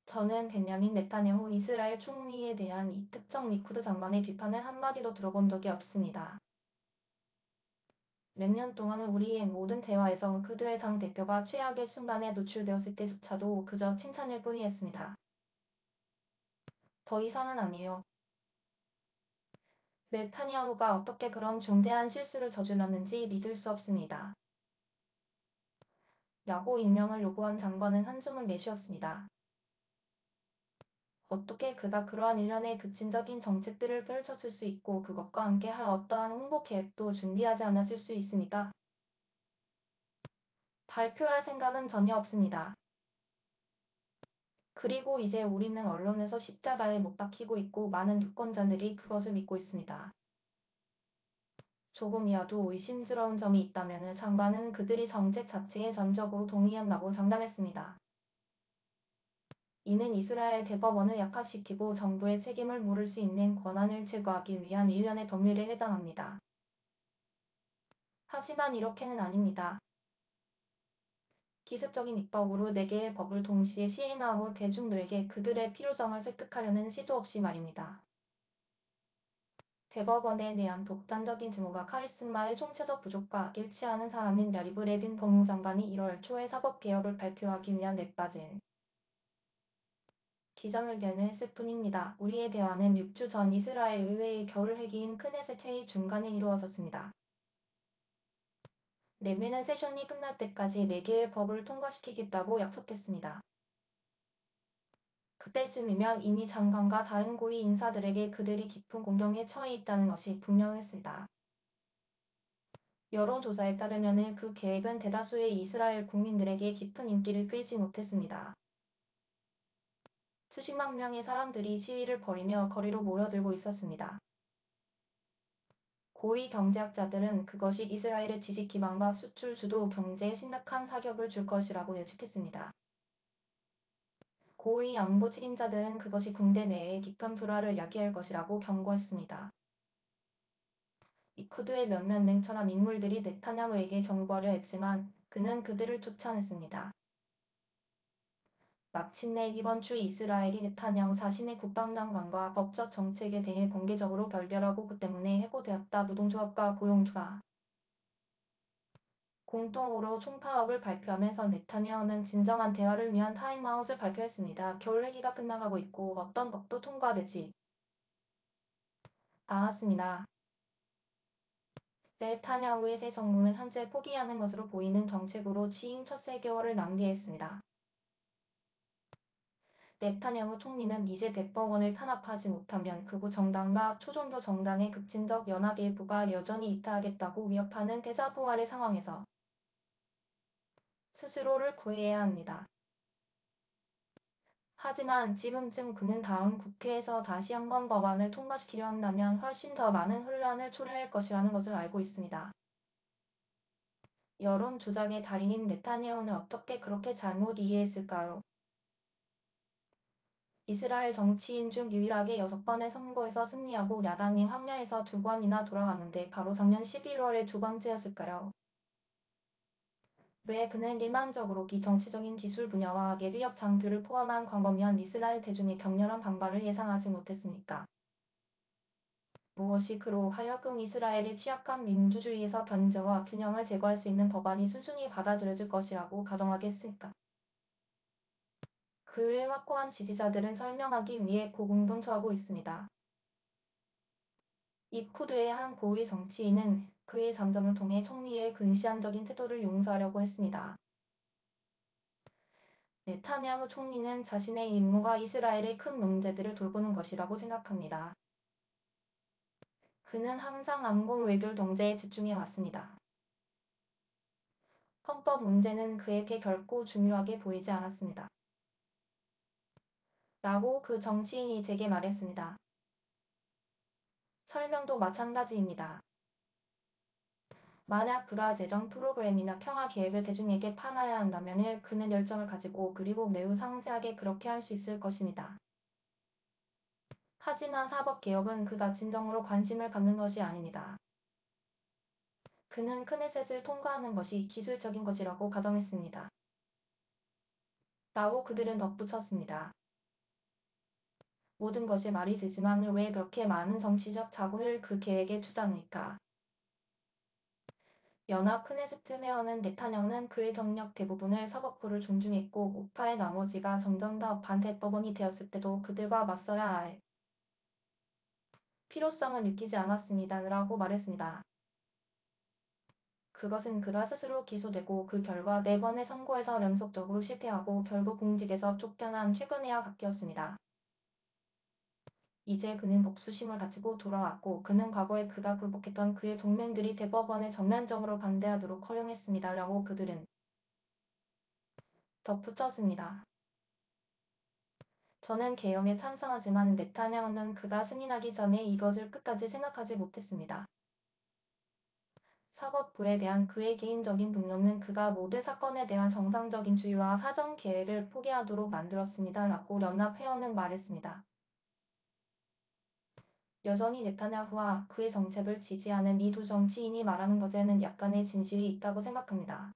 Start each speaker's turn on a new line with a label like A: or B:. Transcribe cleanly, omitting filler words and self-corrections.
A: 저는 벤야민 네타냐후 이스라엘 총리에 대한 이 특정 리쿠드 장관의 비판을 한마디도 들어본 적이 없습니다. 몇 년 동안 우리의 모든 대화에서 그들의 당대표가 최악의 순간에 노출되었을 때조차도 그저 칭찬일 뿐이었습니다. 더 이상은 아니에요. 네타냐후가 어떻게 그런 중대한 실수를 저질렀는지 믿을 수 없습니다. 라고 임명을 요구한 장관은 한숨을 내쉬었습니다. 어떻게 그가 그러한 일련의 급진적인 정책들을 펼쳤을 수 있고 그것과 함께 할 어떠한 홍보 계획도 준비하지 않았을 수 있습니까? 발표할 생각은 전혀 없습니다. 그리고 이제 우리는 언론에서 십자가에 못 박히고 있고 많은 유권자들이 그것을 믿고 있습니다. 조금이라도 의심스러운 점이 있다면 장관은 그들이 정책 자체에 전적으로 동의한다고 장담했습니다. 이는 이스라엘 대법원을 약화시키고 정부의 책임을 물을 수 있는 권한을 제거하기 위한 일련의 법률에 해당합니다. 하지만 이렇게는 아닙니다. 기습적인 입법으로 4개의 법을 동시에 시행하고 대중들에게 그들의 필요성을 설득하려는 시도 없이 말입니다. 대법원에 대한 독단적인 증오가 카리스마의 총체적 부족과 일치하는 사람인 야리브 레빈 법무장관이 1월 초에 사법개혁을 발표하기 위한 넷바질 기자회견을 했을 뿐입니다. 우리의 대화는 6주 전 이스라엘 의회의 겨울 회기인 크네셋 회의 중간에 이루어졌습니다. 레빈은 세션이 끝날 때까지 4개의 법을 통과시키겠다고 약속했습니다. 그때쯤이면 이미 장관과 다른 고위 인사들에게 그들이 깊은 공경에 처해 있다는 것이 분명했습니다. 여론조사에 따르면 그 계획은 대다수의 이스라엘 국민들에게 깊은 인기를 끌지 못했습니다. 수십만 명의 사람들이 시위를 벌이며 거리로 모여들고 있었습니다. 고위 경제학자들은 그것이 이스라엘의 지식 기반과 수출 주도 경제에 심각한 타격을 줄 것이라고 예측했습니다. 고위 안보 책임자들은 그것이 군대 내에 깊은 불화를 야기할 것이라고 경고했습니다. 리쿠드의 몇몇 냉철한 인물들이 네타냐후에게 경고하려 했지만 그는 그들을 쫓아냈습니다. 마침내 이번 주 이스라엘이 네타냐후 자신의 국방장관과 법적 정책에 대해 공개적으로 결별하고 그 때문에 해고되었다. 노동조합과 고용주가 공동으로 총파업을 발표하면서 네타냐후는 진정한 대화를 위한 타임아웃을 발표했습니다. 겨울 회기가 끝나가고 있고 어떤 법도 통과되지 않았습니다. 네타냐후의 새 정부는 현재 포기하는 것으로 보이는 정책으로 취임 첫 3개월을 낭비했습니다. 네타냐후 총리는 이제 대법원을 탄압하지 못하면 극우 정당과 초종교 정당의 급진적 연합 일부가 여전히 이탈하겠다고 위협하는 대자보아의 상황에서 스스로를 구해야 합니다. 하지만 지금쯤 그는 다음 국회에서 다시 한번 법안을 통과시키려 한다면 훨씬 더 많은 혼란을 초래할 것이라는 것을 알고 있습니다. 여론 조작의 달인인 네타냐후는 어떻게 그렇게 잘못 이해했을까요? 이스라엘 정치인 중 유일하게 6번의 선거에서 승리하고 야당이 황야에서 2번이나 돌아가는데 바로 작년 11월의 2번째였을까요? 왜 그는 일반적으로 비정치적인 기술 분야와 예비역 장교를 포함한 광범위한 이스라엘 대중의 격렬한 반발을 예상하지 못했습니까? 무엇이 그로 하여금 이스라엘의 취약한 민주주의에서 견제와 균형을 제거할 수 있는 법안이 순순히 받아들여질 것이라고 가정하게 했을까? 그의 확고한 지지자들은 설명하기 위해 고군분투하고 있습니다. 리쿠드의 한 고위 정치인은 그의 잠정을 통해 총리의 근시안적인 태도를 용서하려고 했습니다. 네타냐후 총리는 자신의 임무가 이스라엘의 큰 문제들을 돌보는 것이라고 생각합니다. 그는 항상 안보 외교 경제에 집중해 왔습니다. 헌법 문제는 그에게 결코 중요하게 보이지 않았습니다. 라고 그 정치인이 제게 말했습니다. 설명도 마찬가지입니다. 만약 그가 재정 프로그램이나 평화 계획을 대중에게 팔아야 한다면 그는 열정을 가지고 그리고 매우 상세하게 그렇게 할 수 있을 것입니다. 하지만 사법개혁은 그가 진정으로 관심을 갖는 것이 아닙니다. 그는 크네셋을 통과하는 것이 기술적인 것이라고 가정했습니다. 라고 그들은 덧붙였습니다. 모든 것이 말이 되지만 왜 그렇게 많은 정치적 자금을 그 계획에 투자합니까? 연합 크네세트 회원은 네타냐후는 그의 경력 대부분을 사법부를 존중했고 우파의 나머지가 점점 더 반대법원이 되었을 때도 그들과 맞서야 할 필요성을 느끼지 않았습니다. 라고 말했습니다. 그것은 그가 스스로 기소되고 그 결과 4번의 선고에서 연속적으로 실패하고 결국 공직에서 쫓겨난 최근에야 바뀌었습니다. 이제 그는 복수심을 가지고 돌아왔고 그는 과거에 그가 굴복했던 그의 동맹들이 대법원에 전면적으로 반대하도록 허용했습니다. 라고 그들은 덧붙였습니다. 저는 개혁에 찬성하지만 네타냐후는 그가 승인하기 전에 이것을 끝까지 생각하지 못했습니다. 사법부에 대한 그의 개인적인 분노는 그가 모든 사건에 대한 정상적인 주의와 사전 계획을 포기하도록 만들었습니다. 라고 연합 회원은 말했습니다. 여전히 네타냐후와 그의 정책을 지지하는 이 두 정치인이 말하는 것에는 약간의 진실이 있다고 생각합니다.